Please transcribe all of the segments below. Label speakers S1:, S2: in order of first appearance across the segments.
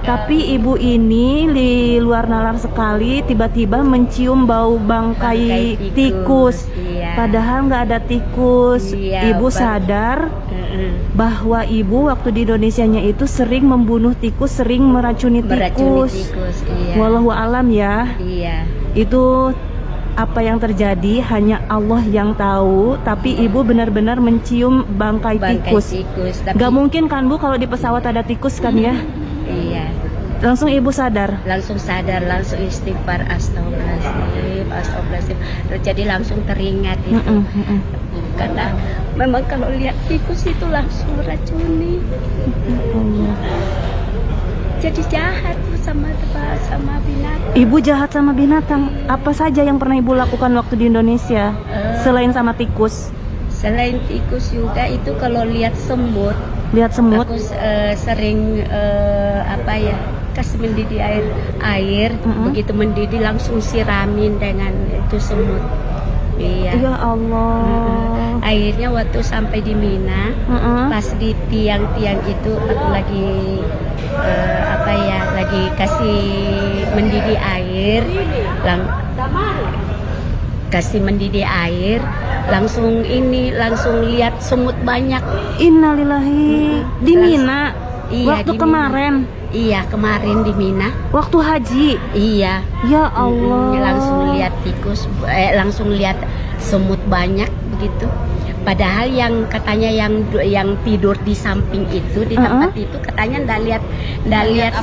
S1: Tapi ibu ini di luar nalar sekali, tiba-tiba mencium bau bangkai tikus.
S2: Iya.
S1: Padahal nggak ada tikus.
S2: Iya,
S1: Ibu sadar bahwa ibu waktu di Indonesianya itu sering membunuh tikus, sering meracuni tikus.
S2: Iya.
S1: Wallahu alam ya.
S2: Iya.
S1: Itu apa yang terjadi hanya Allah yang tahu. Tapi ibu benar-benar mencium bangkai tikus.
S2: Tapi
S1: Gak mungkin kan Bu kalau di pesawat ada tikus kan ya?
S2: iya.
S1: Langsung ibu sadar.
S2: Langsung sadar, langsung istighfar, astagfirullahaladzim. Jadi langsung teringat itu. Karena memang kalau lihat tikus itu langsung racuni. Jadi jahat sama binatang.
S1: Ibu jahat sama binatang. Apa saja yang pernah ibu lakukan waktu di Indonesia selain sama tikus?
S2: Selain tikus juga itu kalau lihat semut.
S1: Lihat semut.
S2: Aku sering kasih mendidih air. Begitu mendidih langsung siramin dengan itu semut. Iya.
S1: Ya Allah.
S2: Akhirnya waktu sampai di Mina, pas di tiang-tiang itu aku lagi lagi kasih mendidih air, langsung lihat semut banyak.
S1: Innalillahi. Di Mina.
S2: Iya,
S1: waktu
S2: di
S1: kemarin.
S2: Mina. Iya, kemarin di Mina.
S1: Waktu haji.
S2: Iya.
S1: Ya Allah.
S2: Langsung lihat tikus, langsung lihat semut banyak begitu. Padahal yang katanya yang tidur di samping itu di tempat itu katanya ndak lihat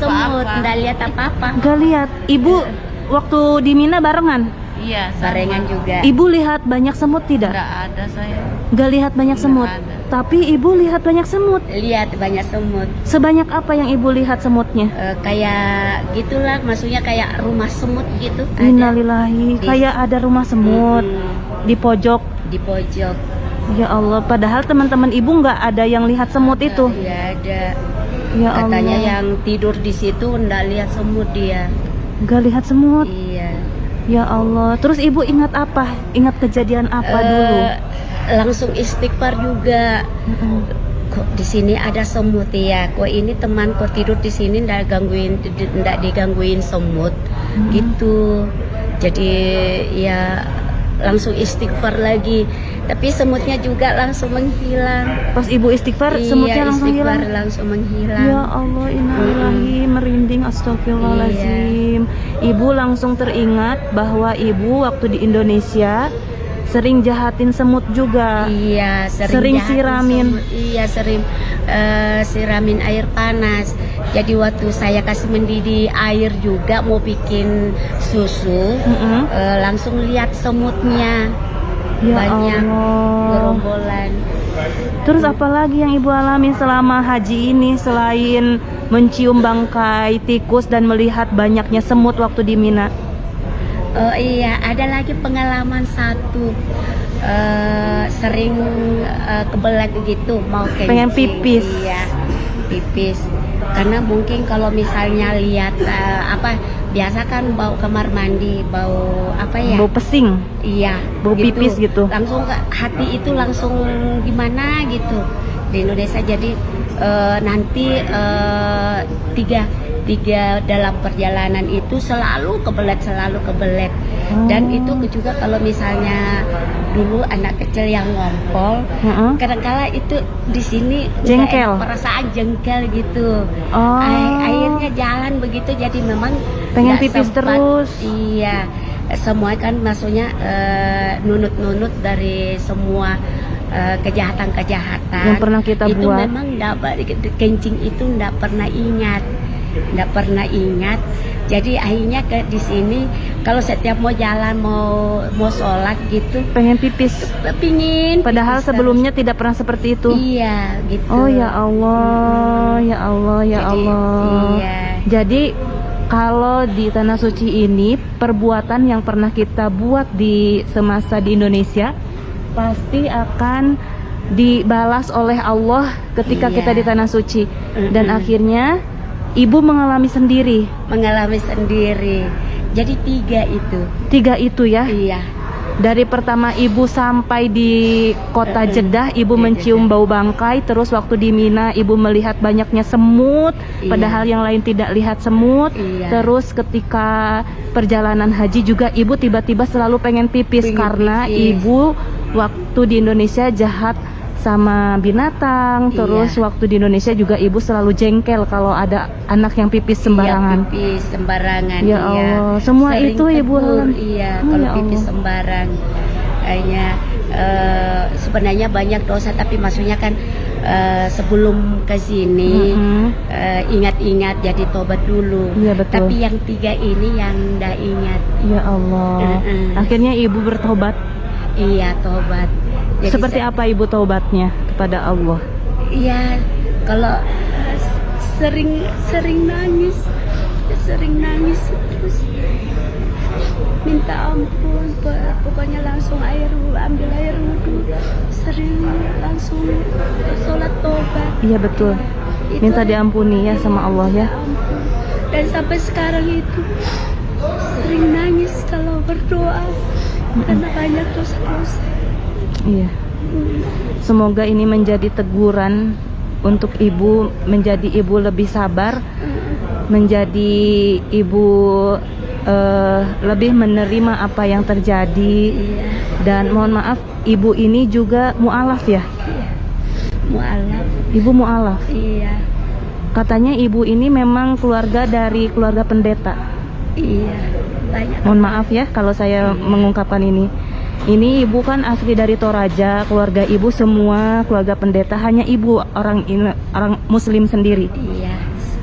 S2: semut, ndak lihat apa-apa.
S1: Gak lihat. Ibu waktu di Mina barengan?
S2: Iya, barengan juga.
S1: Ibu lihat banyak semut tidak?
S2: Nggak ada saya.
S1: Gak lihat banyak semut. Tapi ibu lihat banyak semut.
S2: Lihat banyak semut.
S1: Sebanyak apa yang ibu lihat semutnya?
S2: Kayak gitulah, maksudnya kayak rumah semut gitu.
S1: Innalillahi. Kayak ada rumah semut di pojok.
S2: Di pojok.
S1: Ya Allah, padahal teman-teman ibu nggak ada yang lihat semut itu.
S2: Iya ada.
S1: Ya
S2: Katanya
S1: Allah.
S2: yang tidur di situ nggak lihat semut dia.
S1: Nggak lihat semut.
S2: Iya.
S1: Ya Allah. Terus ibu ingat apa? Ingat kejadian apa dulu?
S2: Langsung istighfar juga. Kok di sini ada semut ya? Kok ini teman kok tidur di sini nggak digangguin semut gitu. Jadi ya langsung istighfar lagi. Tapi semutnya juga langsung menghilang.
S1: Pas ibu istighfar, semutnya langsung hilang.
S2: Langsung menghilang.
S1: Ya Allah, innalillahi, merinding, astagfirullahaladzim. Ibu langsung teringat bahwa ibu waktu di Indonesia sering jahatin semut juga.
S2: Iya,
S1: sering siramin.
S2: Semut. Iya, sering siramin air panas. Jadi waktu saya kasih mendidih air juga mau bikin susu, langsung lihat semutnya.
S1: Ya
S2: banyak
S1: Allah.
S2: gerombolan.
S1: Terus apa lagi yang ibu alami selama haji ini selain mencium bangkai tikus dan melihat banyaknya semut waktu di Mina?
S2: Oh iya, ada lagi pengalaman satu. Sering kebelet gitu mau kencing.
S1: Pengen pipis.
S2: Iya, pipis. Karena mungkin kalau misalnya lihat biasa kan bau kamar mandi, bau apa ya?
S1: Bau pesing.
S2: Iya,
S1: bau
S2: gitu.
S1: pipis gitu.
S2: Langsung hati itu langsung gimana gitu. Di Indonesia jadi nanti tiga dalam perjalanan itu selalu kebelet. Dan itu juga kalau misalnya dulu anak kecil yang ngompol, kadang-kala itu di sini
S1: jengkel,
S2: perasaan jengkel gitu. Akhirnya jalan begitu, jadi memang
S1: pengen pipis sempat, terus.
S2: Iya, semua kan maksudnya nunut dari semua kejahatan
S1: yang pernah kita
S2: itu
S1: buat.
S2: Memang kencing itu nggak pernah ingat. Jadi akhirnya di sini kalau setiap mau jalan mau sholat gitu
S1: pengen pipis, padahal pipis sebelumnya terus. Tidak pernah seperti itu.
S2: Iya gitu.
S1: Oh ya Allah, ya Allah, ya
S2: jadi,
S1: Allah.
S2: Iya.
S1: Jadi kalau di Tanah Suci ini perbuatan yang pernah kita buat di semasa di Indonesia pasti akan dibalas oleh Allah ketika kita di Tanah Suci. Dan akhirnya ibu mengalami sendiri.
S2: Jadi tiga itu
S1: ya?
S2: Iya.
S1: Dari pertama ibu sampai di kota Jeddah, ibu mencium bau bangkai. Terus waktu di Mina, ibu melihat banyaknya semut, padahal yang lain tidak lihat semut. Terus ketika perjalanan haji juga, ibu tiba-tiba selalu pengen pipis karena ibu waktu di Indonesia jahat sama binatang. Terus waktu di Indonesia juga ibu selalu jengkel kalau ada anak yang pipis sembarangan.
S2: Pipis sembarangan.
S1: Ya Allah, semua
S2: sering
S1: itu ibu
S2: tegur, kalau
S1: ya
S2: pipis
S1: Allah.
S2: sembarang. Kayaknya sebenarnya banyak dosa, tapi maksudnya kan sebelum ke sini ingat-ingat, jadi tobat dulu.
S1: Iya, betul.
S2: Tapi yang 3 ini yang ndak ingat.
S1: Ya Allah. Akhirnya ibu bertobat.
S2: Iya, tobat. Jadi
S1: Seperti apa ibu taubatnya kepada Allah?
S2: Iya, kalau sering nangis terus minta ampun, pokoknya langsung ambil air wudhu, sering langsung sholat tobat.
S1: Iya betul. Minta diampuni ya sama Allah ya.
S2: Ampun. Dan sampai sekarang itu sering nangis kalau berdoa karena banyak dosa-dosa.
S1: Iya. Semoga ini menjadi teguran untuk ibu, menjadi ibu lebih sabar, menjadi ibu lebih menerima apa yang terjadi. Dan mohon maaf, ibu ini juga mu'alaf ya?
S2: Mu'alaf.
S1: Ibu mu'alaf.
S2: Iya.
S1: Katanya ibu ini memang keluarga dari keluarga pendeta.
S2: Iya, banyak.
S1: Mohon maaf ya kalau saya mengungkapkan ini. Ini ibu kan asli dari Toraja, keluarga ibu semua keluarga pendeta, hanya ibu orang muslim sendiri.
S2: Iya.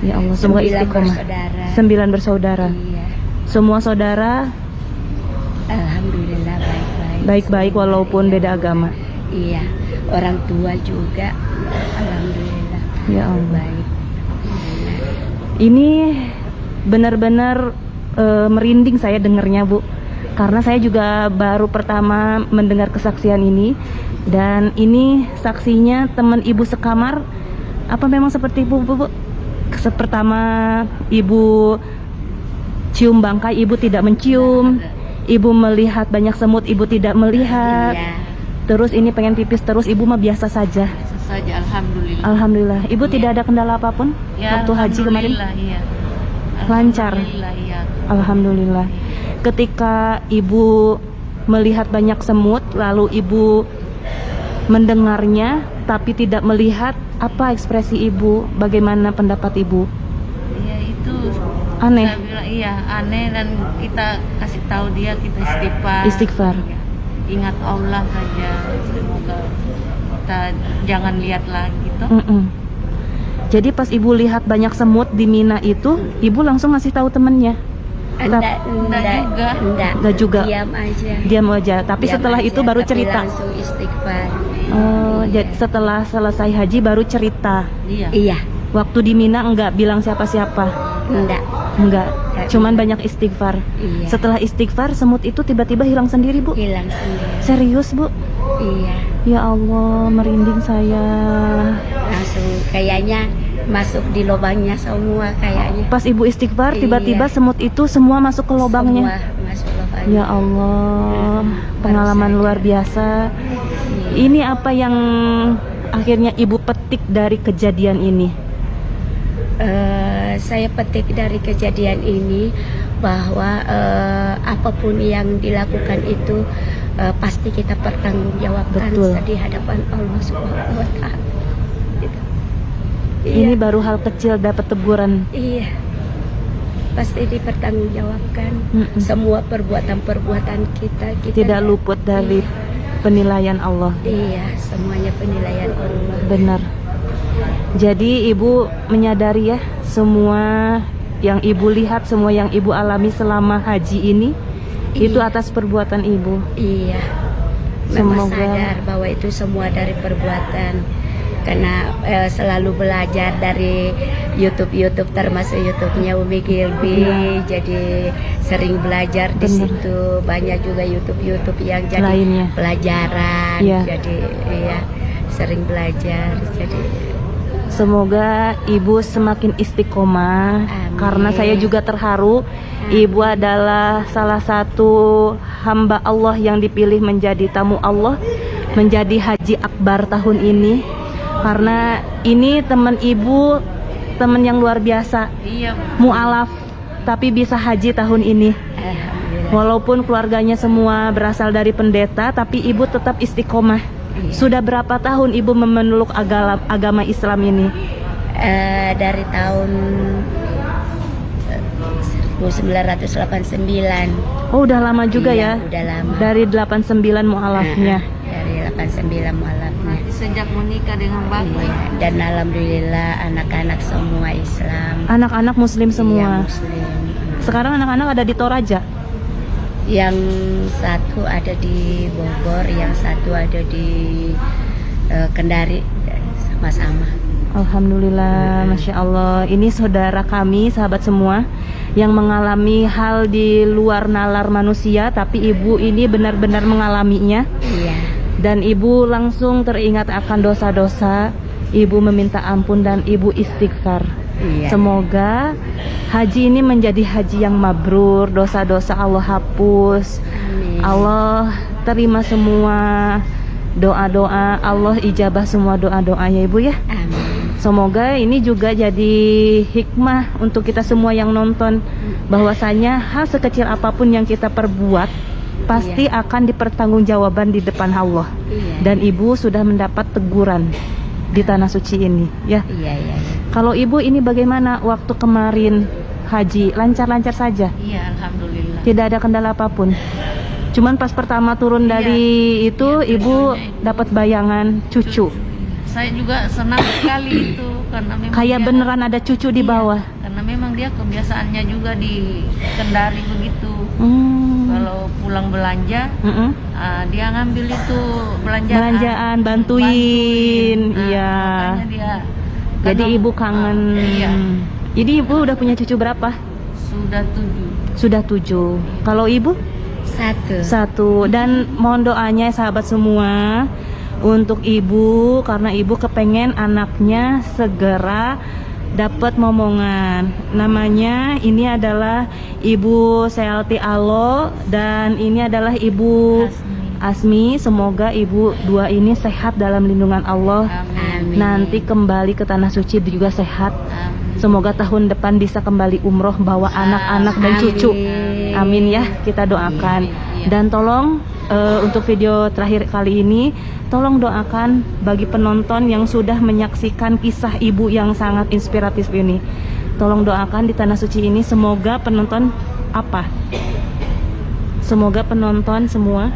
S1: Ya Allah, semoga
S2: 9
S1: istiqomah.
S2: bersaudara.
S1: 9 bersaudara.
S2: Iya.
S1: Semua saudara
S2: Alhamdulillah baik-baik.
S1: baik-baik walaupun beda agama.
S2: Iya. Orang tua juga alhamdulillah
S1: Ya Allah.
S2: baik.
S1: Ini benar-benar merinding saya dengarnya, Bu. Karena saya juga baru pertama mendengar kesaksian ini. Dan ini saksinya teman ibu sekamar. Apa memang seperti ibu, Bu? Pertama ibu cium bangkai, ibu tidak mencium. Ibu melihat banyak semut, ibu tidak melihat.
S2: Iya.
S1: Terus ini pengen pipis terus, ibu mah biasa saja.
S2: Saja alhamdulillah.
S1: Alhamdulillah. Ibu tidak ada kendala apapun waktu haji kemarin?
S2: Iya.
S1: Lancar.
S2: Alhamdulillah, iya.
S1: Alhamdulillah. Ketika ibu melihat banyak semut, lalu ibu mendengarnya tapi tidak melihat, apa ekspresi ibu? Bagaimana pendapat ibu?
S3: Iya itu
S1: Aneh.
S3: saya bilang, iya aneh, dan kita kasih tahu dia, kita istighfar.
S1: Istighfar.
S3: Iya. Ingat Allah saja, semoga kita jangan lihat lagi toh.
S1: Jadi pas ibu lihat banyak semut di Mina itu, ibu langsung ngasih tahu temennya.
S2: Enggak
S1: Enggak juga.
S2: Diam aja.
S1: Diam aja. Tapi
S2: Diam
S1: setelah
S2: aja,
S1: itu baru
S2: tapi
S1: cerita.
S2: langsung istighfar.
S1: Oh, jadi setelah selesai haji baru cerita.
S3: Iya.
S2: Iya.
S1: Waktu di Mina enggak bilang siapa-siapa. Enggak. Cuman banyak istighfar.
S2: Iya.
S1: Setelah istighfar, semut itu tiba-tiba hilang sendiri, Bu.
S2: Hilang sendiri.
S1: Serius, Bu?
S2: Iya.
S1: Ya Allah, merinding saya.
S2: Langsung kayaknya masuk di lubangnya semua kayaknya.
S1: Pas ibu istighfar, tiba-tiba
S2: Iya.
S1: semut itu semua masuk ke lubangnya.
S2: Semua masuk lubangnya.
S1: Ya Allah, pengalaman luar biasa. Ini apa yang akhirnya ibu petik dari kejadian ini?
S2: Saya petik dari kejadian ini bahwa apapun yang dilakukan itu pasti kita pertanggungjawabkan
S1: Betul.
S2: di hadapan Allah Subhanahu wa Ta'ala. Gitu.
S1: Ini
S2: Iya.
S1: baru hal kecil dapat teguran.
S2: Iya, pasti dipertanggungjawabkan. Semua perbuatan-perbuatan kita
S1: Tidak luput dari penilaian Allah.
S2: Iya, semuanya penilaian Allah.
S1: Benar. Jadi ibu menyadari ya, semua yang ibu lihat, semua yang ibu alami selama haji ini itu
S2: Iya.
S1: atas perbuatan ibu.
S2: Iya, memang
S1: Semoga-
S2: sadar bahwa itu semua dari perbuatan. Karena selalu belajar dari YouTube termasuk YouTube-nya Umi Gilby, jadi sering belajar di
S1: Benar.
S2: situ. Banyak juga YouTube yang jadi
S1: Lainnya.
S2: pelajaran.
S1: Iya.
S2: Jadi iya, sering belajar. Jadi
S1: Semoga ibu semakin istiqomah.
S2: Amin.
S1: Karena saya juga terharu. Ibu adalah salah satu hamba Allah yang dipilih menjadi tamu Allah, menjadi haji akbar tahun ini. Karena ini teman ibu, teman yang luar biasa,
S3: Iya.
S1: mualaf, tapi bisa haji tahun ini.
S2: Alhamdulillah.
S1: Walaupun keluarganya semua berasal dari pendeta, tapi ibu tetap istiqomah.
S2: Iya.
S1: Sudah berapa tahun ibu memeluk agama Islam ini?
S2: Dari tahun 1989.
S1: Oh, udah lama juga
S2: Iya,
S1: ya?
S2: udah lama.
S1: Dari 89 mualafnya.
S2: Dari 89 mualafnya.
S3: Sejak menikah dengan bapak.
S2: Iya. Dan alhamdulillah anak-anak semua Islam.
S1: Anak-anak muslim
S2: Iya,
S1: semua.
S2: Muslim.
S1: Sekarang anak-anak ada di Toraja.
S2: Yang satu ada di Bogor, yang satu ada di Kendari, sama-sama.
S1: Alhamdulillah, Masya Allah. Ini saudara kami, sahabat semua, yang mengalami hal di luar nalar manusia, tapi ibu ini benar-benar mengalaminya.
S2: Iya.
S1: Dan ibu langsung teringat akan dosa-dosa. Ibu meminta ampun dan ibu istighfar.
S2: Iya.
S1: Semoga haji ini menjadi haji yang mabrur, dosa-dosa Allah hapus.
S2: Amin.
S1: Allah terima semua doa-doa, Allah ijabah semua doa-doa ya ibu ya.
S2: Amin.
S1: Semoga ini juga jadi hikmah untuk kita semua yang nonton, bahwasanya hal sekecil apapun yang kita perbuat pasti akan dipertanggungjawaban di depan Allah.
S2: Iya.
S1: Dan ibu sudah mendapat teguran di tanah suci ini ya.
S2: Iya, iya, iya.
S1: Kalau ibu ini bagaimana waktu kemarin haji? Lancar-lancar saja?
S3: Iya, alhamdulillah.
S1: Tidak ada kendala apapun? Cuman pas pertama turun
S3: Iya.
S1: dari itu
S3: Iya,
S1: ibu
S3: cucunya.
S1: dapat bayangan cucu.
S3: Saya juga senang sekali itu karena memang
S1: Kayak
S3: dia-
S1: beneran ada cucu di
S3: Iya,
S1: bawah.
S3: Karena memang dia kebiasaannya juga di Kendari begitu. Kalau pulang belanja,
S1: Mm-mm.
S3: dia ngambil itu belanjaan.
S1: Belanjaan, bantuin. Iya.
S3: Makanya dia.
S1: Jadi
S3: karena-
S1: ibu kangen.
S3: Iya,
S1: Jadi ibu udah punya cucu berapa?
S3: sudah 7.
S1: Sudah 7. Kalau ibu?
S2: Satu.
S1: 1. Dan mohon doanya sahabat semua untuk ibu, karena ibu kepengen anaknya segera dapat momongan. Namanya ini adalah Ibu Selti Alo dan ini adalah Ibu Asmi. Semoga ibu dua ini sehat dalam lindungan Allah.
S3: Amin.
S2: Amin.
S1: Nanti kembali ke tanah suci juga sehat.
S3: Amin.
S1: Semoga tahun depan bisa kembali umroh bawa anak-anak dan
S2: Amin.
S1: cucu. Amin ya, kita doakan.
S3: Iya.
S1: Dan tolong untuk video terakhir kali ini, tolong doakan bagi penonton yang sudah menyaksikan kisah ibu yang sangat inspiratif ini. Tolong doakan di tanah suci ini, semoga penonton apa? Semoga penonton semua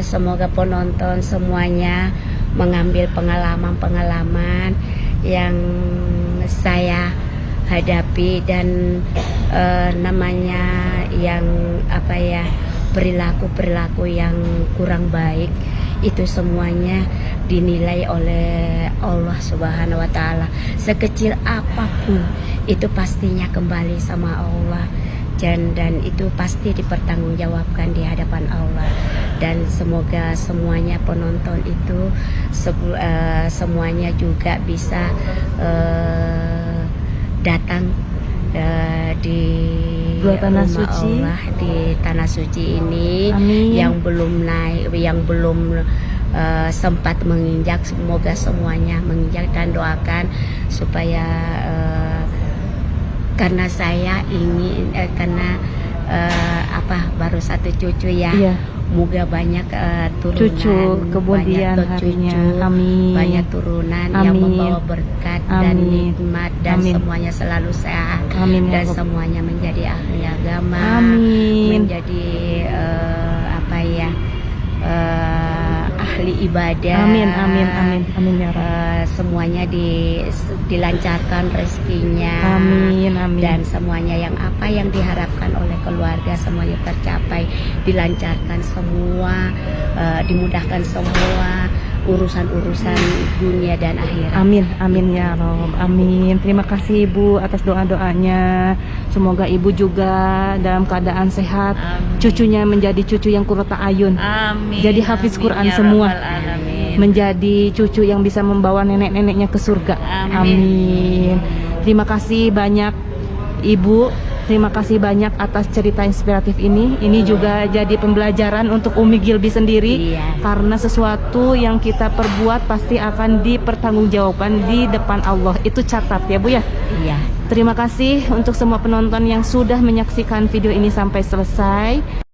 S2: Semoga penonton semuanya mengambil pengalaman-pengalaman yang saya hadapi dan namanya yang apa ya, perilaku-perilaku yang kurang baik itu semuanya dinilai oleh Allah Subhanahu wa taala. Sekecil apapun itu pastinya kembali sama Allah. Dan itu pasti dipertanggungjawabkan di hadapan Allah. Dan semoga semuanya penonton itu semuanya juga bisa datang di
S1: Dua tanah
S2: rumah
S1: suci.
S2: Allah, di tanah suci ini.
S1: Amin.
S2: Yang belum naik, yang belum sempat menginjak, semoga semuanya menginjak, dan doakan supaya karena saya ingin karena baru satu cucu ya.
S1: Iya.
S2: Moga banyak turunan,
S1: Cucu kemudian
S2: banyak
S1: harinya.
S2: cucu,
S1: Amin.
S2: banyak turunan yang
S1: Amin.
S2: membawa berkat dan
S1: Amin.
S2: nikmat, dan
S1: Amin.
S2: semuanya selalu sehat,
S1: Amin, ya
S2: dan
S1: Rabb.
S2: semuanya menjadi ahli agama,
S1: Amin.
S2: menjadi ahli ibadah.
S1: Amin, amin, amin, amin ya Rabb.
S2: Semuanya dilancarkan rezekinya.
S1: Amin, amin.
S2: Dan semuanya yang apa yang diharapkan oleh keluarga semuanya tercapai, dilancarkan semua, dimudahkan semua urusan-urusan dunia dan akhirat.
S1: Amin, amin ya Rob, amin. Terima kasih Ibu atas doa-doanya. Semoga Ibu juga dalam keadaan sehat.
S3: Amin.
S1: Cucunya menjadi cucu yang qurrata ayun.
S3: Amin.
S1: Jadi hafiz
S3: Amin,
S1: Quran
S3: ya
S1: semua.
S3: Rabbal Alamin.
S1: menjadi cucu yang bisa membawa nenek-neneknya ke surga. Amin. Terima kasih banyak Ibu. Terima kasih banyak atas cerita inspiratif ini. Ini juga jadi pembelajaran untuk Umi Gilby sendiri.
S2: Iya.
S1: Karena sesuatu yang kita perbuat pasti akan dipertanggungjawabkan di depan Allah. Itu catat ya Bu ya.
S2: Iya.
S1: Terima kasih untuk semua penonton yang sudah menyaksikan video ini sampai selesai.